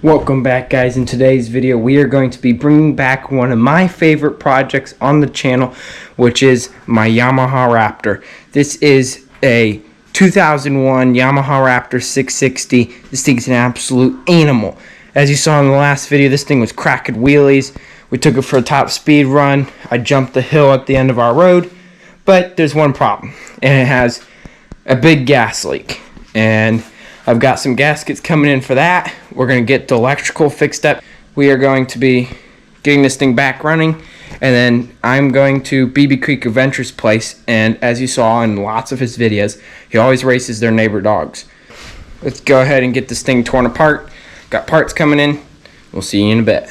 Welcome back, guys. In today's video we are going to be bringing back one of my favorite projects on the channel, which is my Yamaha Raptor. This is a 2001 Yamaha Raptor 660. This thing's an absolute animal. As you saw in the last video, this thing was cracking wheelies. We took it for a top speed run. I jumped the hill at the end of our road, but there's one problem, and it has a big gas leak. And I've got some gaskets coming in for that. We're going to get the electrical fixed up. We are going to be getting this thing back running, and then I'm going to BB Creek Adventures place, and as you saw in lots of his videos, he always races their neighbor dogs. Let's go ahead and get this thing torn apart. Got parts coming in. We'll see you in a bit.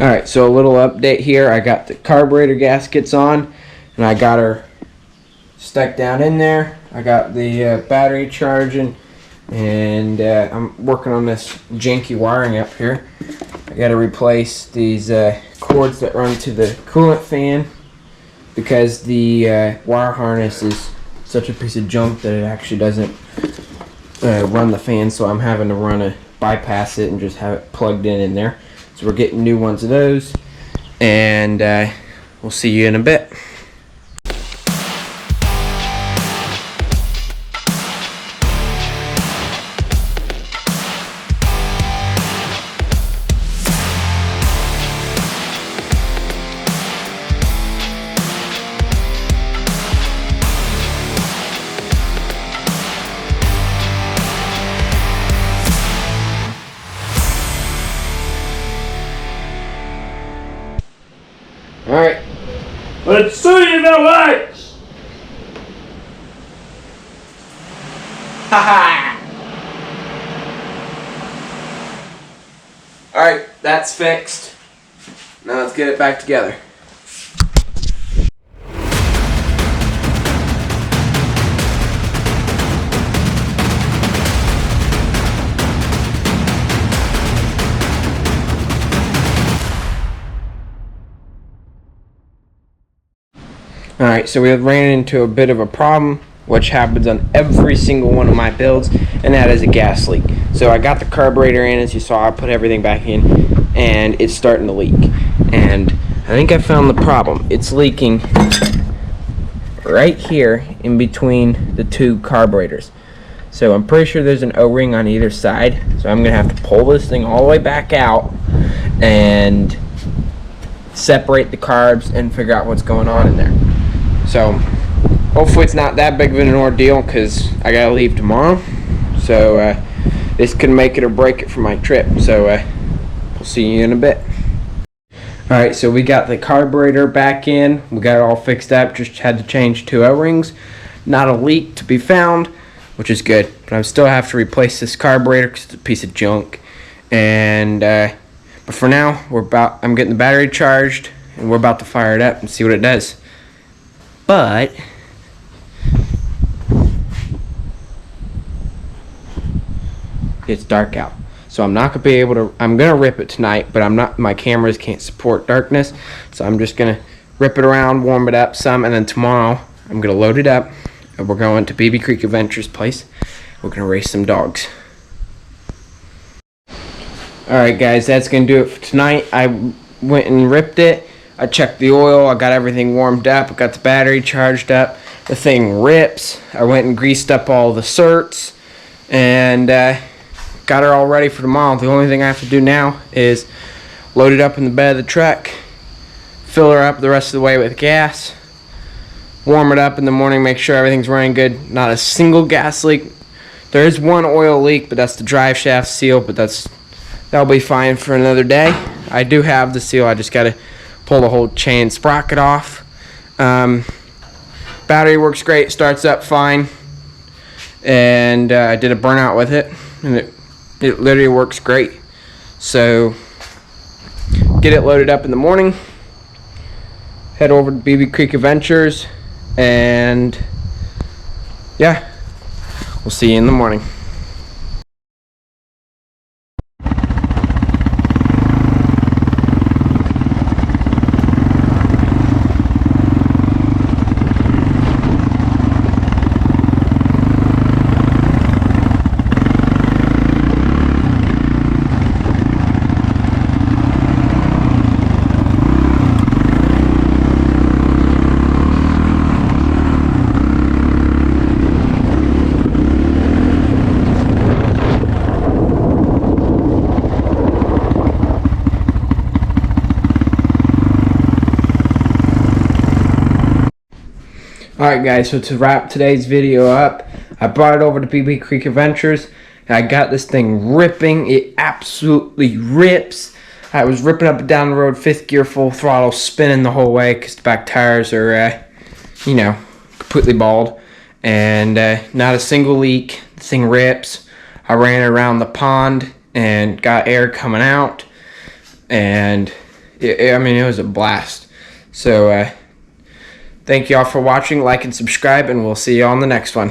Alright, so a little update here. I got the carburetor gaskets on, and I got her stuck down in there. I got the battery charging, and I'm working on this janky wiring up here. I got to replace these cords that run to the coolant fan, because the wire harness is such a piece of junk that it actually doesn't run the fan, so I'm having to bypass it and just have it plugged in there. So we're getting new ones of those, and we'll see you in a bit. Alright, let's see the lights! Haha! Alright, that's fixed. Now let's get it back together. Alright, so we ran into a bit of a problem, which happens on every single one of my builds, and that is a gas leak. So I got the carburetor in, as you saw. I put everything back in, and it's starting to leak. And I think I found the problem. It's leaking right here in between the two carburetors. So I'm pretty sure there's an O-ring on either side, so I'm going to have to pull this thing all the way back out and separate the carbs and figure out what's going on in there. So hopefully it's not that big of an ordeal, because I gotta leave tomorrow. So this could make it or break it for my trip. So we'll see you in a bit. Alright, so we got the carburetor back in. We got it all fixed up. Just had to change two O-rings. Not a leak to be found, which is good. But I still have to replace this carburetor because it's a piece of junk. And but for now, I'm getting the battery charged, and we're about to fire it up and see what it does. But it's dark out, so I'm not gonna be able to. I'm gonna rip it tonight, but I'm not. My cameras can't support darkness, so I'm just gonna rip it around, warm it up some, and then tomorrow I'm gonna load it up, and we're going to BB Creek Adventures place. We're gonna race some dogs. Alright guys, that's gonna do it for tonight. I went and ripped it. I checked the oil, I got everything warmed up, I got the battery charged up. The thing rips. I went and greased up all the certs and got her all ready for tomorrow. The only thing I have to do now is load it up in the bed of the truck, fill her up the rest of the way with gas, warm it up in the morning, make sure everything's running good. Not a single gas leak. There is one oil leak, but that's the drive shaft seal, but that'll be fine for another day. I do have the seal. I just got to pull the whole chain sprocket off. Battery works great, starts up fine, and I did a burnout with it, and it literally works great. So get it loaded up in the morning, head over to BB Creek Adventures, and yeah, we'll see you in the morning. Alright guys, so to wrap today's video up, I brought it over to BB Creek Adventures, and I got this thing ripping. It absolutely rips. I was ripping up and down the road, 5th gear, full throttle, spinning the whole way because the back tires are, you know, completely bald. And not a single leak. The thing rips. I ran it around the pond and got air coming out. And, I mean, it was a blast. So, thank y'all for watching, like and subscribe, and we'll see you on the next one.